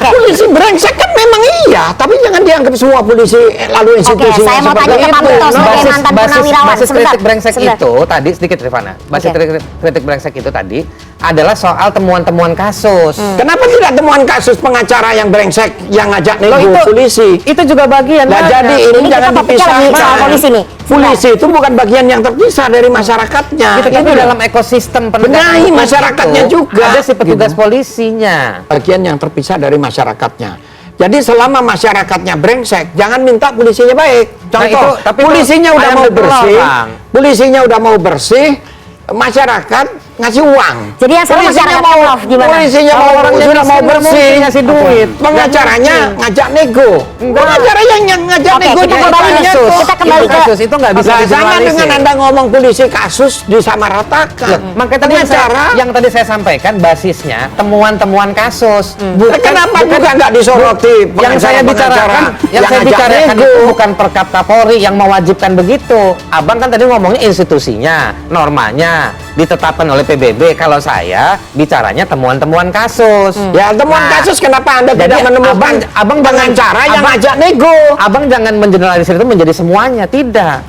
Polisi brengsek kan memang iya, tapi jangan dianggap semua polisi lalu institusinya. Saya mau tanya ke Pak Bekto sebagai mantan purnawirawan. Basis kritik brengsek itu tadi sedikit Rifana. Basis kritik brengsek itu tadi adalah soal temuan-temuan kasus. Kenapa tidak temuan kasus pengacara yang brengsek yang ngajak nego polisi? Itu juga bagian. Nah, jadi ini jangan dipisahkan. Polisi nih. Polisi itu bukan bagian yang terpisah dari masyarakatnya. Itu dalam ekosistem penegakan hukum masyarakatnya juga. Ada si petugas polisinya. Bagian yang terpisah dari masyarakatnya. Jadi selama masyarakatnya brengsek, jangan minta polisinya baik. Contoh, polisinya udah mau bersih, masyarakat ngasih uang. Jadi yang salah masyarakat gimana? Polisinya sudah mau bersih, ngasih duit. Pengacaranya ngajak nego. Pengacara yang ngajak nego kita kembali ke kasus itu nggak bisa sama dengan Anda ngomong polisi kasus disamaratakan. Makanya tadi yang tadi saya sampaikan basisnya temuan-temuan kasus. Kenapa juga nggak disoroti? Yang saya bicarakan itu bukan Perkap Kapolri yang mewajibkan begitu. Abang kan tadi ngomongnya institusinya, normanya ditetapkan oleh PBB. Kalau saya bicaranya temuan-temuan kasus. Ya temuan kasus kenapa Anda tidak menemukan abang pengacara yang ngajak nego? Abang jangan mengeneralisir itu menjadi semuanya, tidak.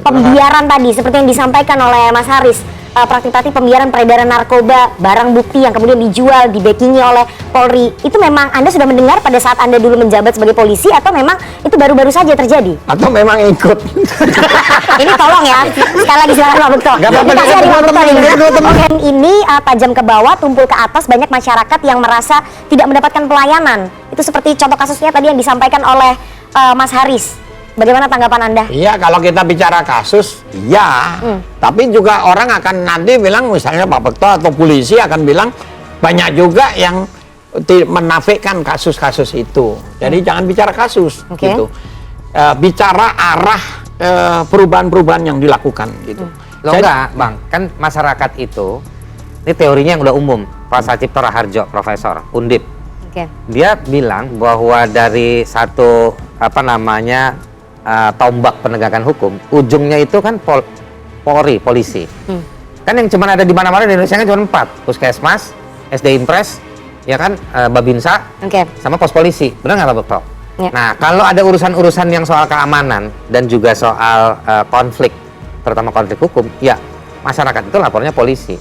Pembiaran tadi seperti yang disampaikan oleh Mas Haris, praktik-praktik pembiaran peredaran narkoba, barang bukti yang kemudian dijual, dibackingi oleh Polri, itu memang Anda sudah mendengar pada saat Anda dulu menjabat sebagai polisi atau memang itu baru-baru saja terjadi? Atau memang ikut? Ini tolong ya, sekali lagi silakan Pak Bekto. Ini tajam ke bawah, tumpul ke atas, banyak masyarakat yang merasa tidak mendapatkan pelayanan. Itu seperti contoh kasusnya tadi yang disampaikan oleh Mas Haris. Bagaimana tanggapan Anda? Iya, kalau kita bicara kasus, iya. Tapi juga orang akan nanti bilang, misalnya Pak Bekto atau polisi akan bilang, banyak juga yang menafikan kasus-kasus itu. Jadi jangan bicara kasus, gitu. Bicara arah perubahan-perubahan yang dilakukan, gitu. Loh enggak, Bang. Kan masyarakat itu, ini teorinya yang udah umum. Pak Sacipto Raharjo, Profesor, Undip. Dia bilang bahwa dari satu, tombak penegakan hukum, ujungnya itu kan Polri, polisi. Kan yang cuma ada di mana-mana di Indonesia kan cuma 4, Puskesmas, SD Impres, ya kan, Babinsa, sama pos polisi. Benar nggak Pak Bekto? Nah, kalau ada urusan-urusan yang soal keamanan dan juga soal konflik, terutama konflik hukum, ya masyarakat itu lapornya polisi.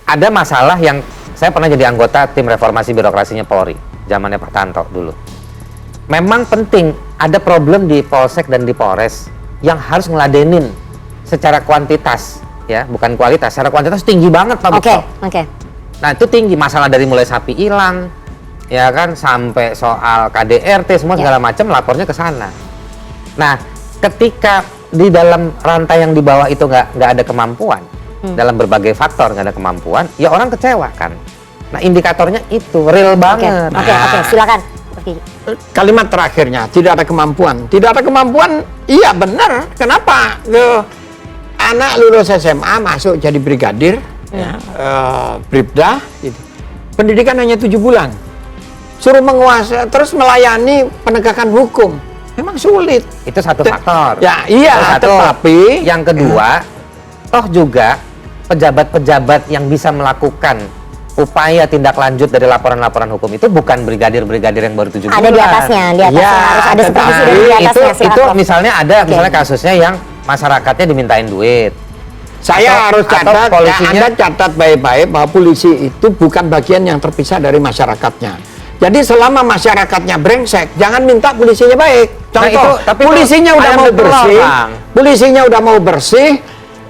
Ada masalah yang saya pernah jadi anggota tim reformasi birokrasinya Polri, zamannya Pak Tanto dulu. Memang penting ada problem di Polsek dan di Polres yang harus ngeladenin secara kuantitas, ya, bukan kualitas. Secara kuantitas tinggi banget Pak Bekto. Nah, itu tinggi, masalah dari mulai sapi hilang, ya kan, sampai soal KDRT semua segala macam lapornya ke sana. Nah, ketika di dalam rantai yang di bawah itu nggak ada kemampuan, dalam berbagai faktor nggak ada kemampuan, ya orang kecewa kan. Nah, indikatornya itu real banget. Silakan. Kalimat terakhirnya, tidak ada kemampuan. Tidak ada kemampuan, iya benar. Kenapa? Anak lulus SMA masuk jadi brigadir, bribda, gitu. Pendidikan hanya 7 bulan. Suruh menguasai, terus melayani penegakan hukum. Memang sulit. Itu satu faktor. Ya, iya, tetapi yang kedua, toh juga pejabat-pejabat yang bisa melakukan upaya tindak lanjut dari laporan-laporan hukum itu bukan brigadir-brigadir yang baru 7 bulan. Ada di atasnya, harus ada supervisi dari di atasnya. Itu misalnya misalnya kasusnya yang masyarakatnya dimintain duit. Saya harus catat, Anda catat baik-baik bahwa polisi itu bukan bagian yang terpisah dari masyarakatnya. Jadi selama masyarakatnya brengsek, jangan minta polisinya baik. Contoh, polisinya udah mau bersih,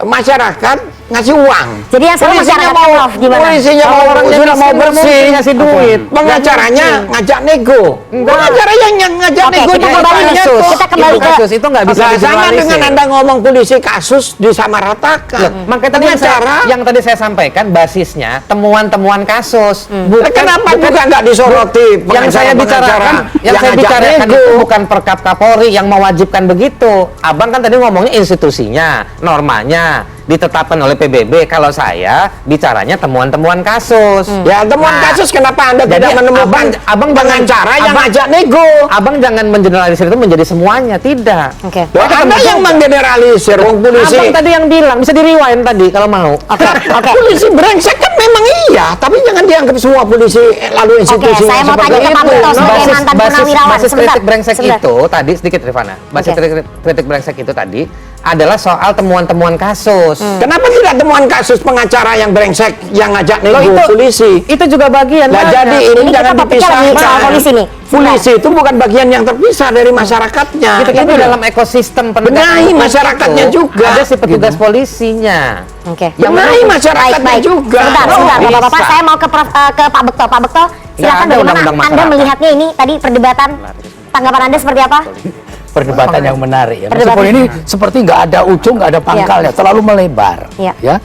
masyarakat ngasih uang. Jadi yang salah masyarakat gimana? Polisinya sudah mau bersih, ngasih duit. Pengacaranya ngajak nego. Pengacara yang ngajak nego kita kembali ke kasus itu nggak bisa sama dengan Anda ngomong polisi kasus disamaratakan. Makanya tadi yang tadi saya sampaikan basisnya temuan-temuan kasus. Kenapa juga nggak disoroti? Yang saya bicarakan itu bukan Perkap Kapolri yang mewajibkan begitu. Abang kan tadi ngomongnya institusinya, normanya ditetapkan oleh PBB. Kalau saya bicaranya temuan-temuan kasus. Ya, temuan kasus kenapa Anda tidak menemukan abang pengacara yang ngajak nego? Abang jangan mengeneralisir itu menjadi semuanya, tidak. Anda yang menggeneralisir, polisi. Abang tadi yang bilang, bisa di-rewind tadi kalau mau. Polisi brengsek kan memang iya, tapi jangan dianggap semua polisi lalu institusi. Oke, saya mau tanya ke Pak Bekto sebagai mantan purnawirawan. Basis Sebentar, kritik brengsek sebentar. itu tadi sedikit Rifana. Basis Oke. kritik brengsek itu tadi adalah soal temuan-temuan kasus. Kenapa tidak temuan kasus pengacara yang brengsek yang ngajak Loh, nego polisi? Itu juga bagian. Nah, jadi ini Ini jangan kita topiknya lagi dipisahkan. soal polisi nih. Polisi itu bukan bagian yang terpisah dari masyarakatnya. Itu Gitu loh. dalam ekosistem penegakan Benahi hukum masyarakatnya itu juga. Ada si petugas Gitu. polisinya. Oke. Yang benahi masyarakatnya Baik. juga. Sebentar, Oh, sebentar, bisa. Bapak-bapak, saya mau ke Pak Bekto. Pak Bekto, silakan ada bagaimana undang-undang Anda masyarakat. melihatnya ini tadi perdebatan, tanggapan Anda seperti apa? Perdebatan yang menarik ya. Perdebatan. Meskipun ini seperti nggak ada ujung, nggak ada pangkalnya, terlalu melebar. Iya. Ya.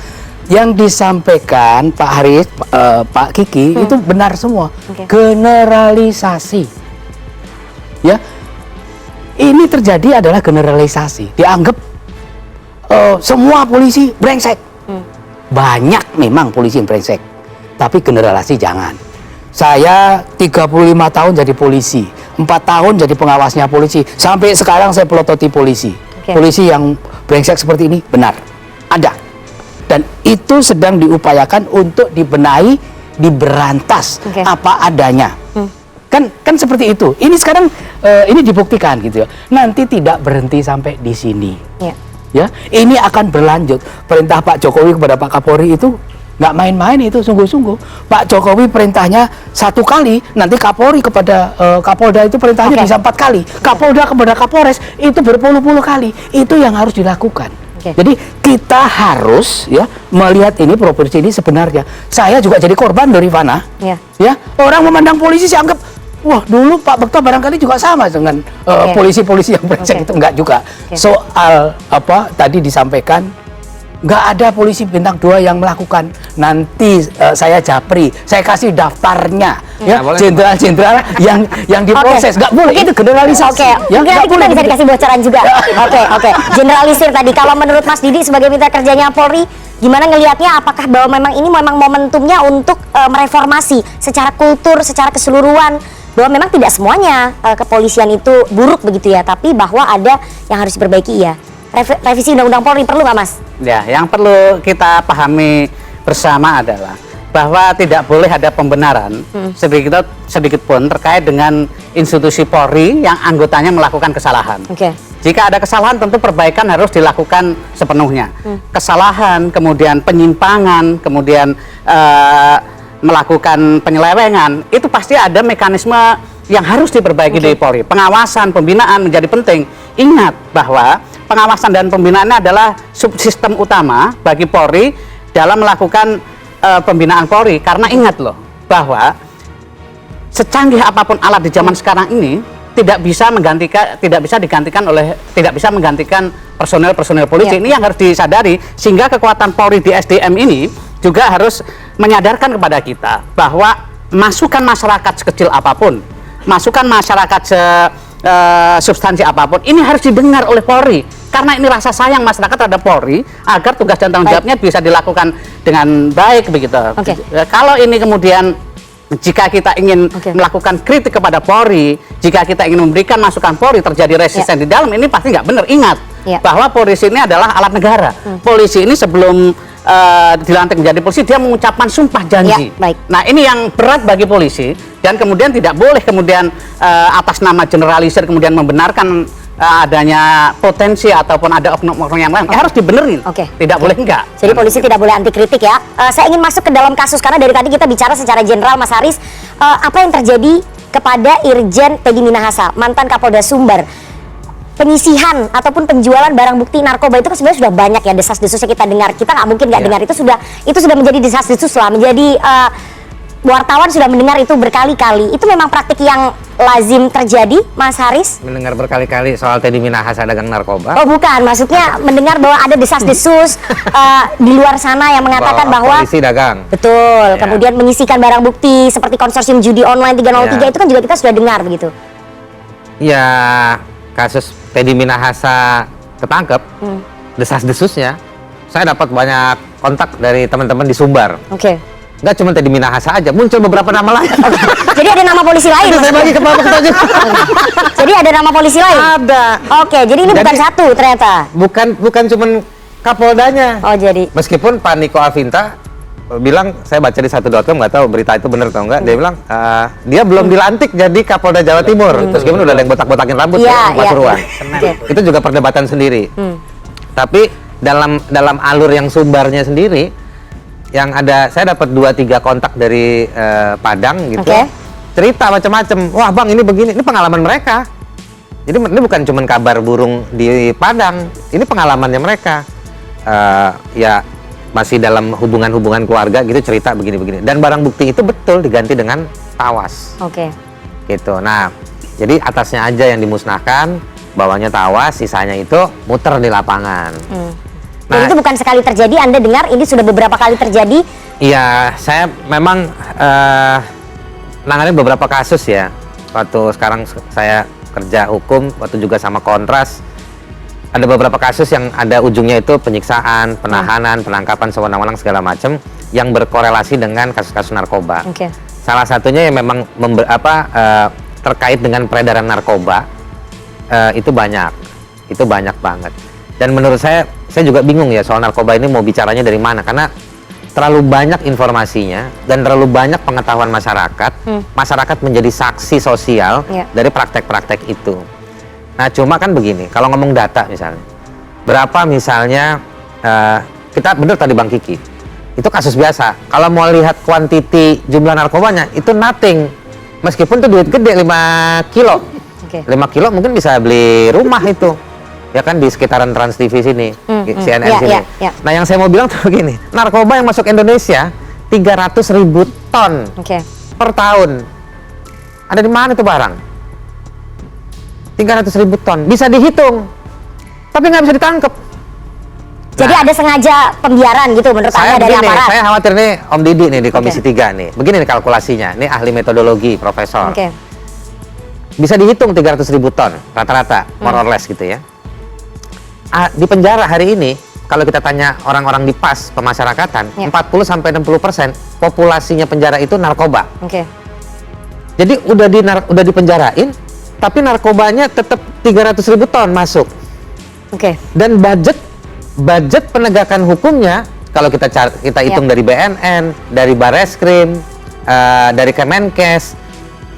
Yang disampaikan Pak Haris, Pak Kiki itu benar semua. Oke. Generalisasi. Ya. Ini terjadi adalah generalisasi. Dianggap semua polisi brengsek. Banyak memang polisi yang brengsek. Tapi generalisasi jangan. Saya 35 tahun jadi polisi, 4 tahun jadi pengawasnya polisi, sampai sekarang saya pelototi polisi. Oke. Polisi yang brengsek seperti ini benar, ada. Dan itu sedang diupayakan untuk dibenahi, diberantas Oke. apa adanya. Kan seperti itu. Ini sekarang ini dibuktikan gitu ya. Nanti tidak berhenti sampai di sini. Iya. Ya, ini akan berlanjut. Perintah Pak Jokowi kepada Pak Kapolri itu nggak main-main, itu sungguh-sungguh. Pak Jokowi perintahnya 1 kali, nanti Kapolri kepada Kapolda itu perintahnya Oke. bisa 4 kali. Kapolda kepada Kapolres itu berpuluh-puluh kali. Itu yang harus dilakukan. Oke. Jadi kita harus ya melihat ini proporsi ini sebenarnya. Saya juga jadi korban dari Rifana. Iya. Ya, orang memandang polisi sih anggap, wah dulu Pak Bekto barangkali juga sama dengan Oke. polisi-polisi yang brengsek Oke. itu, enggak juga. Oke. Soal apa tadi disampaikan, nggak ada polisi bintang 2 yang melakukan. Nanti saya japri, saya kasih daftarnya ya, Nggak boleh. jenderal-jenderal yang diproses. Nggak boleh, itu generalisasi. Oke, Ya, mungkin nggak nanti kita boleh bisa gitu. dikasih bocoran juga. Oke. Generalisir tadi. Kalau menurut Mas Didi sebagai mitra kerjanya Polri, gimana ngelihatnya? Apakah bahwa memang ini memang momentumnya untuk mereformasi secara kultur, secara keseluruhan? Bahwa memang tidak semuanya kepolisian itu buruk begitu ya, tapi bahwa ada yang harus diperbaiki ya. Revisi Undang-Undang Polri perlu nggak Mas? Ya, yang perlu kita pahami bersama adalah bahwa tidak boleh ada pembenaran sedikit pun terkait dengan institusi Polri yang anggotanya melakukan kesalahan. Oke. Jika ada kesalahan, tentu perbaikan harus dilakukan sepenuhnya. Kesalahan, kemudian penyimpangan, kemudian melakukan penyelewengan, itu pasti ada mekanisme yang harus diperbaiki di Polri. Pengawasan, pembinaan menjadi penting. Ingat bahwa pengawasan dan pembinaannya adalah subsistem utama bagi Polri dalam melakukan pembinaan Polri. Karena ingat loh bahwa secanggih apapun alat di zaman sekarang ini tidak bisa menggantikan personel polisi. Iya. Ini yang harus disadari, sehingga kekuatan Polri di SDM ini juga harus menyadarkan kepada kita bahwa masukan masyarakat sekecil apapun, masukan masyarakat substansi apapun, ini harus didengar oleh Polri. Karena ini rasa sayang masyarakat terhadap Polri agar tugas dan tanggung jawabnya bisa dilakukan dengan baik begitu. Oke. Kalau ini kemudian jika kita ingin Oke. melakukan kritik kepada Polri, jika kita ingin memberikan masukan Polri terjadi resisten di dalam, ini pasti nggak benar. Ingat Ya. bahwa polisi ini adalah alat negara. Polisi ini sebelum dilantik menjadi polisi, dia mengucapkan sumpah janji. Ya, baik. Nah, ini yang berat bagi polisi, dan kemudian tidak boleh kemudian atas nama generalisir kemudian membenarkan adanya potensi ataupun ada oknum-oknum yang lain. Harus dibenerin. Oke. Tidak boleh enggak. Jadi polisi tidak boleh anti kritik ya. Saya ingin masuk ke dalam kasus karena dari tadi kita bicara secara general Mas Haris. Apa yang terjadi kepada Irjen Teddy Minahasa, mantan Kapolda Sumbar? Penyisihan ataupun penjualan barang bukti narkoba itu kan sebenarnya sudah banyak ya, desas-desusnya kita dengar. Kita nggak mungkin nggak dengar, itu sudah menjadi desas-desus lah, menjadi wartawan sudah mendengar itu berkali-kali. Itu memang praktik yang lazim terjadi, Mas Haris? Mendengar berkali-kali soal Teddy Minahasa dagang narkoba. Oh bukan, maksudnya mendengar bahwa ada desas-desus di luar sana yang mengatakan bahwa polisi dagang. betul, Ya. kemudian menyisikan barang bukti seperti konsorsium judi online 303 Ya. itu kan juga kita sudah dengar begitu. Ya, kasus Teddy Minahasa ketangkep, desas-desusnya, saya dapat banyak kontak dari teman-teman di Sumbar. Oke. Nggak cuma Teddy Minahasa aja, muncul beberapa nama lain. Jadi ada nama polisi lain. Itu saya maksudnya? bagi ke Pak Bekto aja. Jadi ada nama polisi lain. Ada. Oke, jadi ini bukan Jadi- satu ternyata. Bukan cuma Kapoldanya. Oh jadi. Meskipun Pak Niko Afinta bilang, saya baca di 1.com, nggak tahu berita itu benar atau enggak, dia bilang dia belum dilantik jadi Kapolda Jawa Timur. Terus gimana udah ada yang botak-botakin rambut ya, Pak Purwan. Itu juga perdebatan sendiri. Tapi dalam alur yang sumbernya sendiri, yang ada, saya dapat 2-3 kontak dari Padang gitu, cerita macam-macam. Wah bang, ini begini, ini pengalaman mereka. Jadi ini bukan cuma kabar burung di Padang, ini pengalamannya mereka. Ya masih dalam hubungan-hubungan keluarga gitu, cerita begini-begini. Dan barang bukti itu betul diganti dengan tawas. Gitu. Nah, jadi atasnya aja yang dimusnahkan, bawahnya tawas, sisanya itu muter di lapangan. Dan itu bukan sekali terjadi, Anda dengar ini sudah beberapa kali terjadi? Iya, saya memang nanganin beberapa kasus ya. Waktu sekarang saya kerja hukum, waktu juga sama Kontras, ada beberapa kasus yang ada ujungnya itu penyiksaan, penahanan, penangkapan sewenang-wenang segala macam yang berkorelasi dengan kasus-kasus narkoba. Salah satunya yang memang terkait dengan peredaran narkoba, itu banyak banget. Dan menurut saya juga bingung ya soal narkoba ini mau bicaranya dari mana, karena terlalu banyak informasinya dan terlalu banyak pengetahuan masyarakat. Masyarakat menjadi saksi sosial dari praktek-praktek itu. Nah cuma kan begini, kalau ngomong data misalnya, berapa misalnya, kita bener tadi Bang Kiki, itu kasus biasa. Kalau mau lihat kuantiti jumlah narkobanya, itu nothing. Meskipun itu duit gede, 5 kilo. 5 kilo mungkin bisa beli rumah itu. Ya kan di sekitaran Trans TV sini, CNN sini. Nah yang saya mau bilang tuh begini, narkoba yang masuk Indonesia 300.000 ton per tahun. Ada di mana itu barang? 300.000 ton, bisa dihitung, tapi nggak bisa ditangkap. Jadi ada sengaja pembiaran gitu menurut Anda dari aparat? Saya khawatir nih Om Didi nih di Komisi 3 nih, begini nih kalkulasinya, ini ahli metodologi, profesor. Bisa dihitung 300.000 ton, rata-rata, more or less gitu ya. Di penjara hari ini, kalau kita tanya orang-orang di PAS pemasyarakatan, 40-60% populasinya penjara itu narkoba. Jadi udah dipenjarain, tapi narkobanya tetap 300.000 ton masuk. Dan budget penegakan hukumnya, kalau kita hitung dari BNN, dari Bareskrim, dari Kemenkes,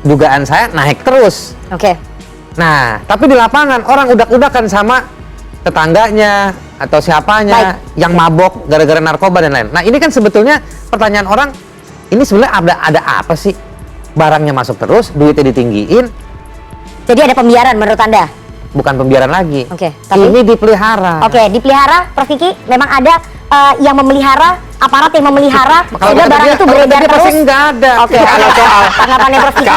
dugaan saya naik terus. Nah, tapi di lapangan orang udak-udakan sama tetangganya atau siapanya yang mabok gara-gara narkoba dan lain. Nah ini kan sebetulnya pertanyaan orang, ini sebenarnya ada apa sih? Barangnya masuk terus, duitnya ditinggiin. Jadi ada pembiaran menurut Anda? Bukan pembiaran lagi. Tapi ini dipelihara. Dipelihara, Prof Kiki, memang ada yang memelihara, aparat yang memelihara, sehingga barang itu beredar terus? Enggak ada. Kalau soal tanggapannya Prof Kiki,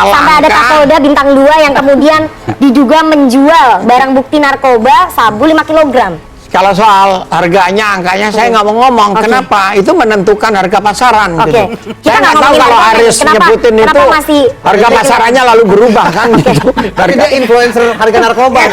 sampai ada Kapolda bintang 2 yang kemudian diduga menjual barang bukti narkoba sabu 5 kg. Kalau soal harganya, angkanya saya nggak mau ngomong. Kenapa? Itu menentukan harga pasaran. Gitu. Saya nggak tahu kalau Aris nyebutin itu harga pasarannya lalu berubah kan gitu. Tapi dia influencer harga narkoba.